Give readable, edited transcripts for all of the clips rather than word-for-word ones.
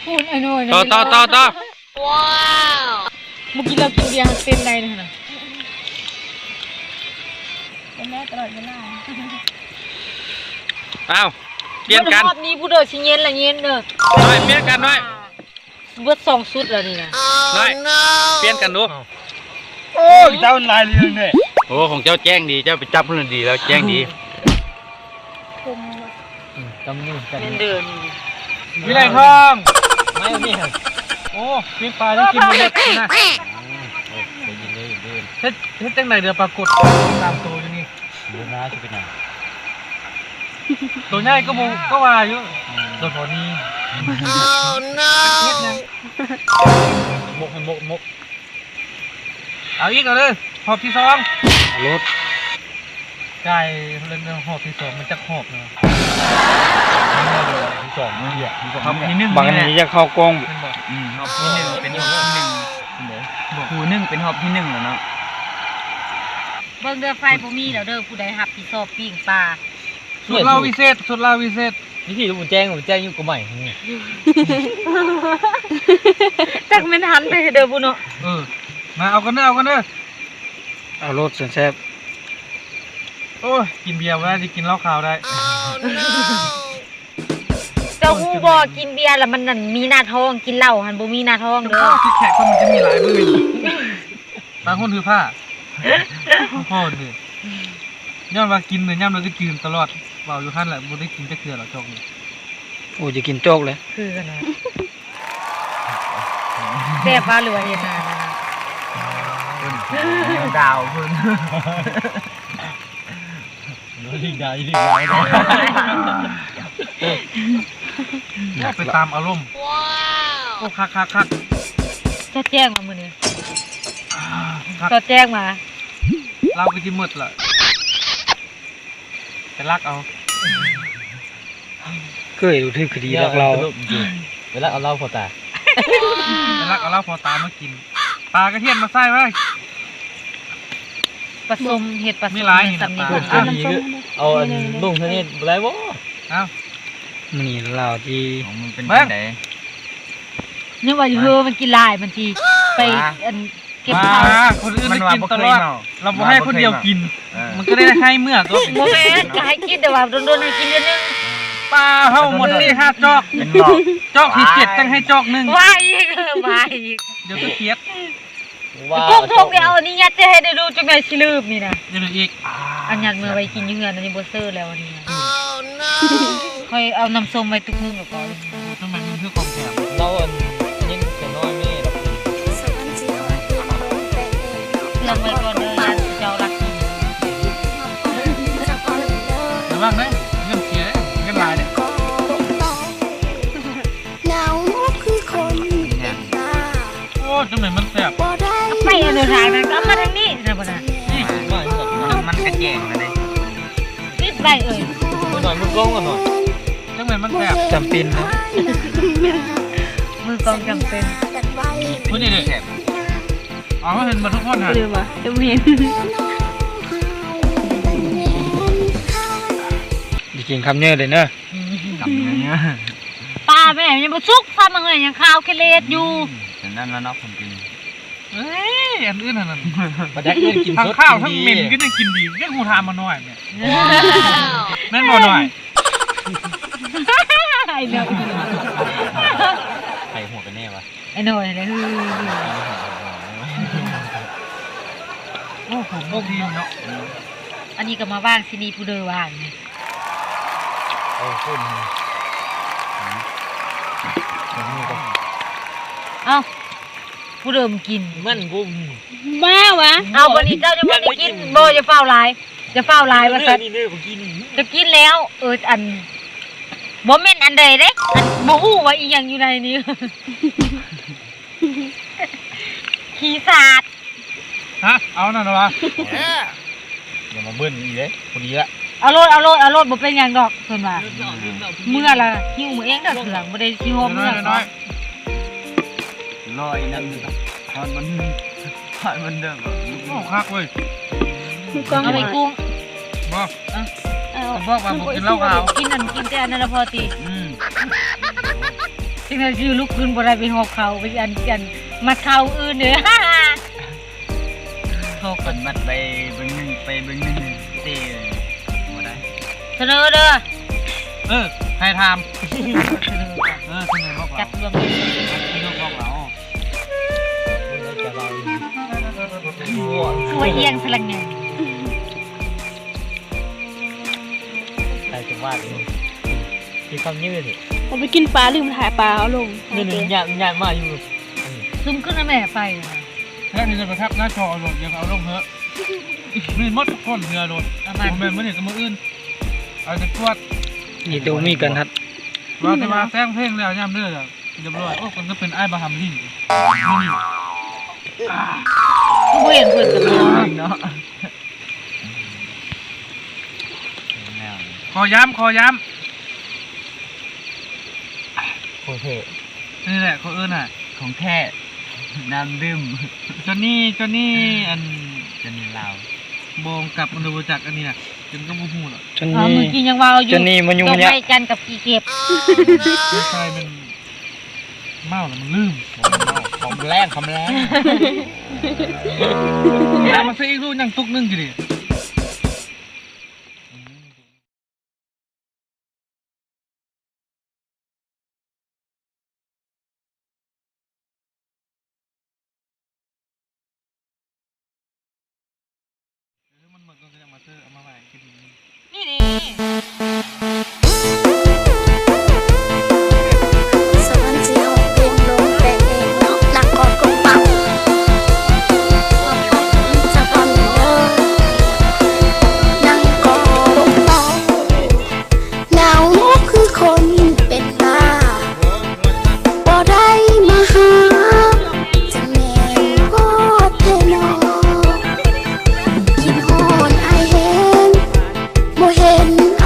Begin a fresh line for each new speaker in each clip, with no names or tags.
คุณไอ้หน่อย
ต่อว้าว
เมื่อกี้เรากินเบียร์เต็มในเลยนะเป็นแม่ตลอดเวลา
อ้าวเปลี่ยนกัน
รอบนี้ผู้เดินชิเย็นละเย็นเด้อ
น้อยเปลี่ยนกันน้อย
เบิด2ชุดแล้วนี่นะ
น้อยเปลี่ยนกันดู
โอ้ยเจ้าลายเรื่องเนี่ย
โอ้ของเจ้าแจ้งดีเจ้าไปจับเพื่อนดีแล้วแจ้งดี
จำนี่กัน
เดิน
วิไลทองไม่นี่โอ้มีปลาได้กินเล็กนะเฮ็ดจังไหนเดี๋ยวปรากฏตามตัวอยู่นี่ดูน่าจะเป็นไงตัวใหญ่ก็ว่าอยู่ตัวพอนี้มกเอาอีกเอาเลยหอบที่สองรถไก่เล่นหอบที่สองมันจะหอบนะที่สองเนี่ยที่หนึ่งบางทีจะเข้ากล้องหอบที่หนึ่งเป็นหอบที่หนึ่งหูหนึ่งเป็นหอบที่หนึ่งแล้วเนาะ
เบิ่งเด้อไฟบ่มีแล้วเด้อผู้ใดรับผิดชอบปิ้งปลา
สุดลาวิเศษนี่ที่ผมแจ้งอยู่กับใหม่
จักแม่นหันไปเด้อผู้เนาะ
มาเอากันเด้อเอารถแซ่บโอ้ยกินเบียร์ไว้จะกินเหล้าขาวได้
เจ้าฮู้บ่กินเบียร์แล้วมันนั่นมีหน้าท้องกินเหล้าหันบ่มีหน้าท้องเด้อ
คิดแขกคนมันจะมีหลายมือบางคนถือผ้าพ่อเนี่ยย้อนว่ากินเนี่ยย่ำเราจะกินตลอดเบาอยู่ขั้นแหละบ่ได้กินจะเกลือหรอจกเลยโอ้จะกินโจกเลย
คือกันนะแซ่บว่าหรือว่าเฮ็ดนา
ดาวเพิ่นลิงดาวไปตามอารมณ์โอ้คัก
จะแจ้งมามื้อนี้จะแจ้งมา
เราก็สิหมดล่ะไปรักเอาเคยดูทึกคดีรักเราไปรักเอาเหล้าพอตาไปรักเอาเหล้าพอตามากินปลากระเทียมมาใส่ไว้
ผสมเห็ดผสม
ไม่ร้ายนี่นะปลา
เอาลุงเท่านี้ไรวะ
อ้าวนี่เราที่
มันเป็นยังไง
เนี่ยว่าอยู่มันกินลายมันทีไปเก็บข้าว
คนอื่นมันกินตลอดเราไม่ให้คนเดียวกินมันก็ได้ให้เมื่อก็
โมเมนต์จะให้กินแต่ว่าโดนให้กินเดือนนึง
ปลาเท่าหมดนี่5 จอกจอกที่7ต้องให้จอก1
ว่าอีก
เดี๋ยวก็เครียด
พวกเอาอันนี้ยัดจะให้ได้ดูจังไงชิลืมนี่นะ
เดี๋ยวอีก
อันยัดมือไว้กินยืนอันนี้โบเซอร์แล้วอันนี้ค่อยเอาน้ำส้มไว้ตุ้งนึงก่อน
ทำไมมันคือของแถม
เรายิ่งเสียน้อยไม่หรอก
เรื่องไว้ก่อนเลยยัดเจ้ารักกิน
ระวังนะเรื่องเสียเรื่องลายเนี่ยโอ้จังไหนมันแสบ
ไปเดินทางนั้นก็มาทางนี้นะบ่นะ
นี่มันกระแจงอะไร
นิดไป
หน่อยมือกล้องกันหน่อย
จังไหนมันแสบจำเป็นนะ
มือกล้องจำเป็น
พูดนี่ดิอ๋อเห็นมาทุกคนฮะ
เดี๋ยวมาจะเห็น
จริงคำเนื้อเลยเนอะคำเนื้อ
ปลาแม่ยังบ่สุกฟ้ามันยังข้าวแค่เล็ดอยู่
แต่นั่นแล้วเนาะคนกิน
เฮ้ยอันอื่นนั่น
ประดักเล่นกินสด
ข้าวทั้งเหม็นก็ยังกินดียังหูทามาหน่อยเนี่ยแม่นบ่หน่อย
ไอ้เนาะ
ใครหัวกันแน่วะ
ไอ้หน่อยเลย
โอ้ผมโอ้ดีเนาะ
อันนี้ก็มาว่างที่นี่ผู้เดินว่างเนี่ย
โอ้คุณ
เอ้าผู้เดิมกิน
มันบุ้ม
แม่วะเอาวันนี้เจ้าจะไม่ได้กินโบจะเฝ้าลายว่าสัตว์จะกินแล้วอันบ่แม่นอันใดเด้อันบ่ฮู้ว่าอีหยังอยู่ในนี้ขี้สาด
ฮะเอานั่นเหรอ
อย่ามาเบิ้ลอีกเลยคนนี้ละ
เอารถบ่เป็นหยังดอกเพิ่นว่าเมื่อละหิวมื้อเองดอกเถื่อนบ่ได้สิโฮมเมื่อน้อย
ลอยนั่นทอดมันเดิม
โอ้คักเว้ย
เอาไปกุ้ง
บอกว่าบุกินเหล้าขาว
กินนั่นกินแต่อันนั้นพอตี จังได๋สิลุกขึ้นบ่ได้ไปหอบเขาไปอันมาเข้าอื่นเด้อ
เขาคนบัดไปเบิ่งหนึงไปเบิ่งหนึงเต้บ่ได้
เสนอเด้อ
ใครทำเสนอบอก
จั
เรา
บรวม
เสนอบอกเรา
สวยเอียงสลังไง
ใครจะวาดมีความยืด
ผมไปกินปลาลืมถ่ายปลาเอาลง
นี่นี่ยากมาอยู่
ซุ่มขึ้นนะแม่ไฟ
แค่นี้เลยครับหน้าจอเอาลงยังเอาลงเถอะมีมดก้นเรือโดนผมเป็นมื่อนี่กับมืออื่นเอาจะตรวจ
นี่ตัวมีกันทัด
เราจะมาแซงเพลงแล้วย่ำเด้อเรียบร้อยโอ้คนก็เป็นไอ้บาฮัมลินนี่
ผู้บ่เห็นเพิ่นกับน้อง
เนาะ
ขอย้ำ
โคเท
นี่แหละเขาเอื้อนอ่ะ
ของแท้น้ำดื่ม
จนนี่อัน
จะมีลาว
บองกับมันดูจากอันนี้น่ะจนก็บูฮู้หรอก
จน
อ๋อ
นี้
มึงกินยังว่าอยู่
จนนี่มันยุ่ง
ต้อง
ยาก
ไปกันกับกี่เก็บ
ไม่ใช่มันเมาแล้วมันลืม
ของแรง
แล้วมาซื้ออีกลูกยังตุกนึงกี่ดิมันเหมือนกันจะมาซื้อเอามาใหม่กิน
นี่ดิ
สวรรค์เสียวเพียงลงแต่เองเนาะลักกอดกงเป่าจะพอมเด้อนั่งกอดเป่าเหงาคือคนเป็นบ้าบ่ได้มาหาจะแม่นโคตรเทนอกินฮอนไอเห็นบ่เห็นไอ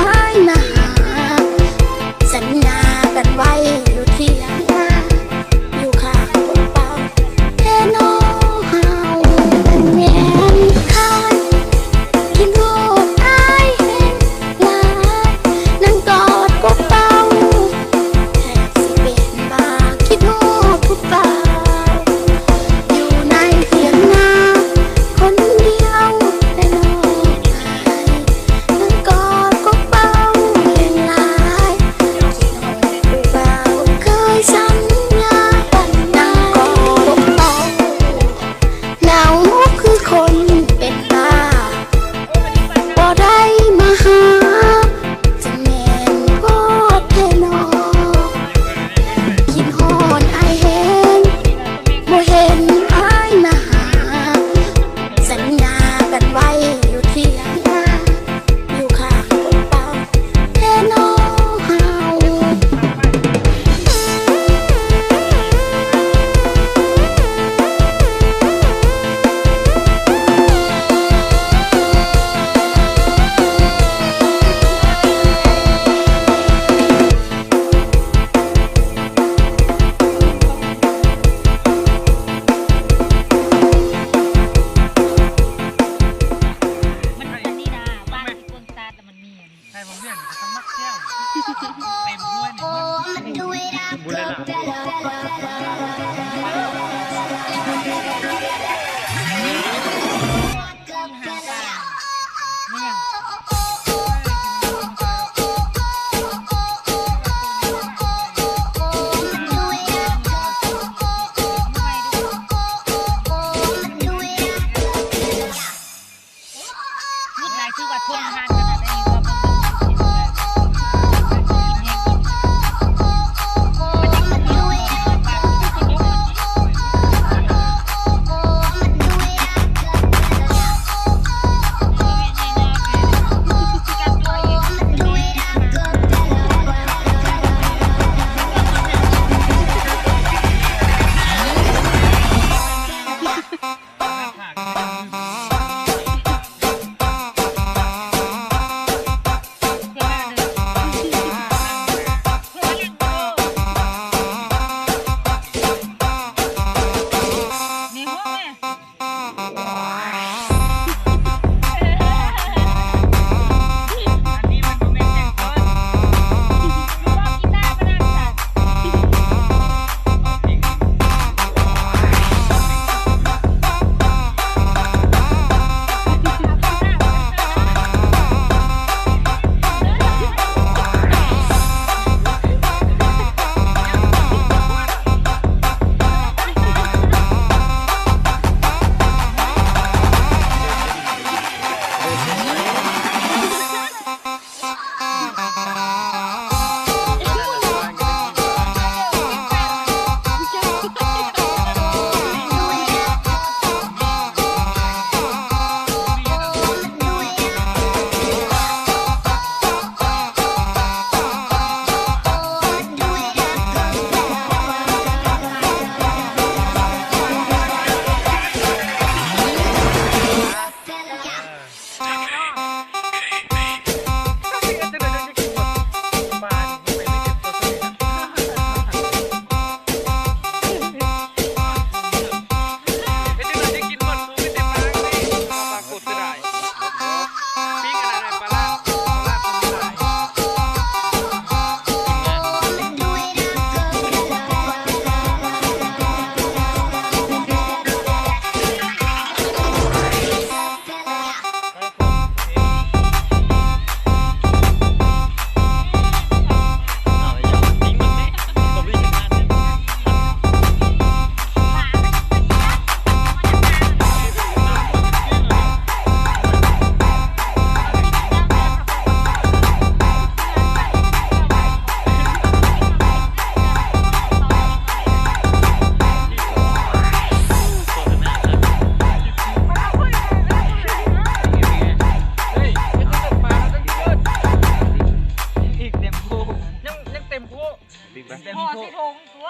บิ๊กแบง
ห่อใส่ถุงตัว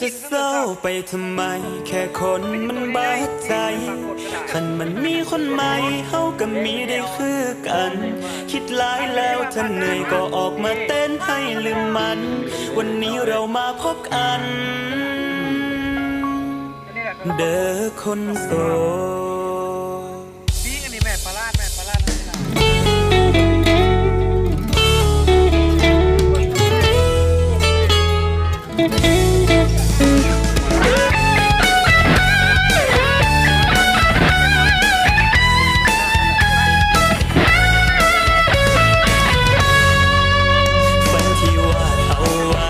จะเศร้าไปทำไมแค่คนมันบาดใจคันมันมีคนใหม่เฮาก็มีได้คือกันคิดหลายแล้วถ้าเหนื่อยก็ออกมาเต้นให้ลืมมันวันนี้เรามาพบกันเด้อคนโสด
ปิ้งอันนี้แม่ปลาลาดให้เรา
ฝันที่วาดเอาไว้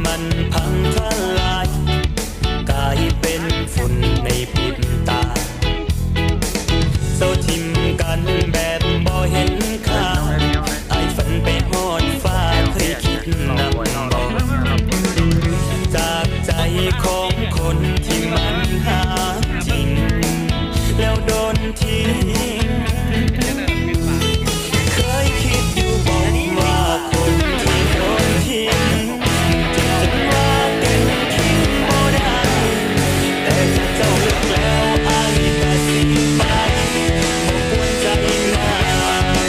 มันพังทลายกลายเป็นฝุ่นในพริบตาเศร้าทิมกันแบบบ่เห็นค่าไอ้ฝันไปฮอดฟ้าเคยคิดนำบอกจากใจของคนที่มันหาจริงแล้วโดนทิ้งเคยคิดอยู่บอกว่าคนที่โดนทิ้งจะว่าเป็นทิ้งบ่ได้แต่ถ้าเจ้าเลือกแล้วอายก็สิไปบ่ควรใจง่าย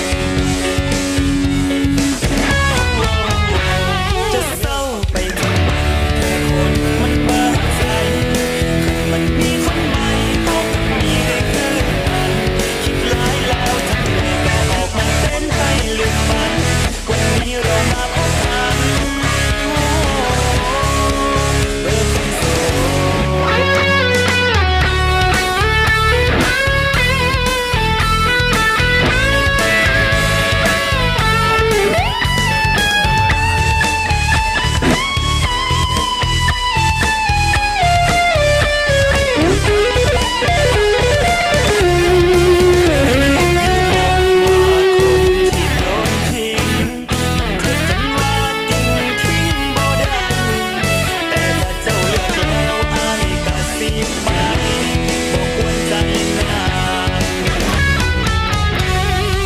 จะเศร้าไปทำไมแค่คนมันบาดใจคันมันมีคนใหม่เขาก็มีได้คือกันคิดหลายแล้วทำไมก็ออกมาเต้นให้ลืมมันวันนี้เรามาพบกันเริ่มเป็นโส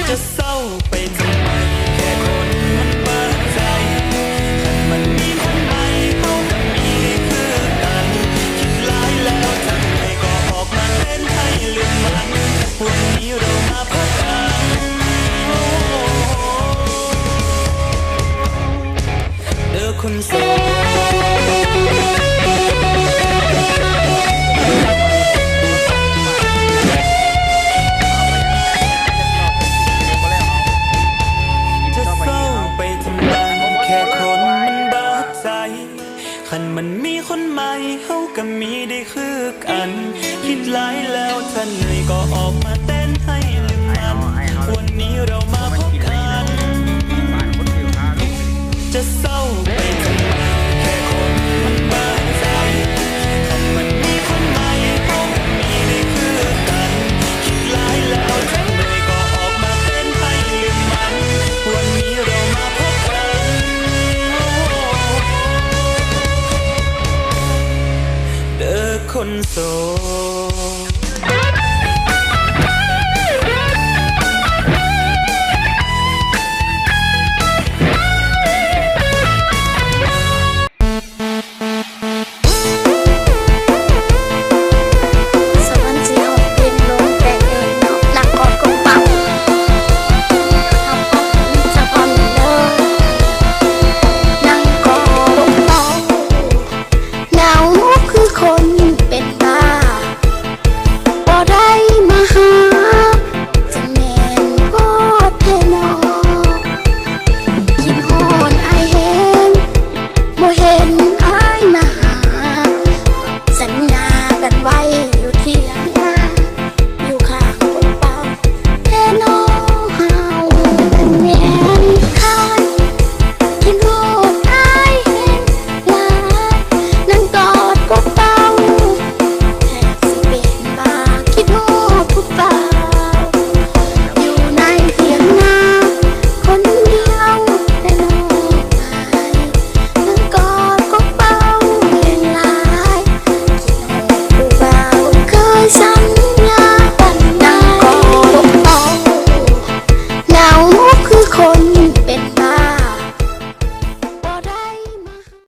จะเศร้าไปทำไมแค่คนมันบาดใจคันมันมีคนใหม่เขาก็มีได้คือกันคิดหลายแล้วทำไมก็ออกมาเต้นให้ลืมมันวันนี้เรามาพบกันเด้อคนโสคันมันมีคนใหม่เฮาก็มีได้คือกันคิดหลายแล้วท่านเหนื่อยก็ออกมาเต้นให้ลืมมันวันนี้เรามาพบกันจะเศร้าไป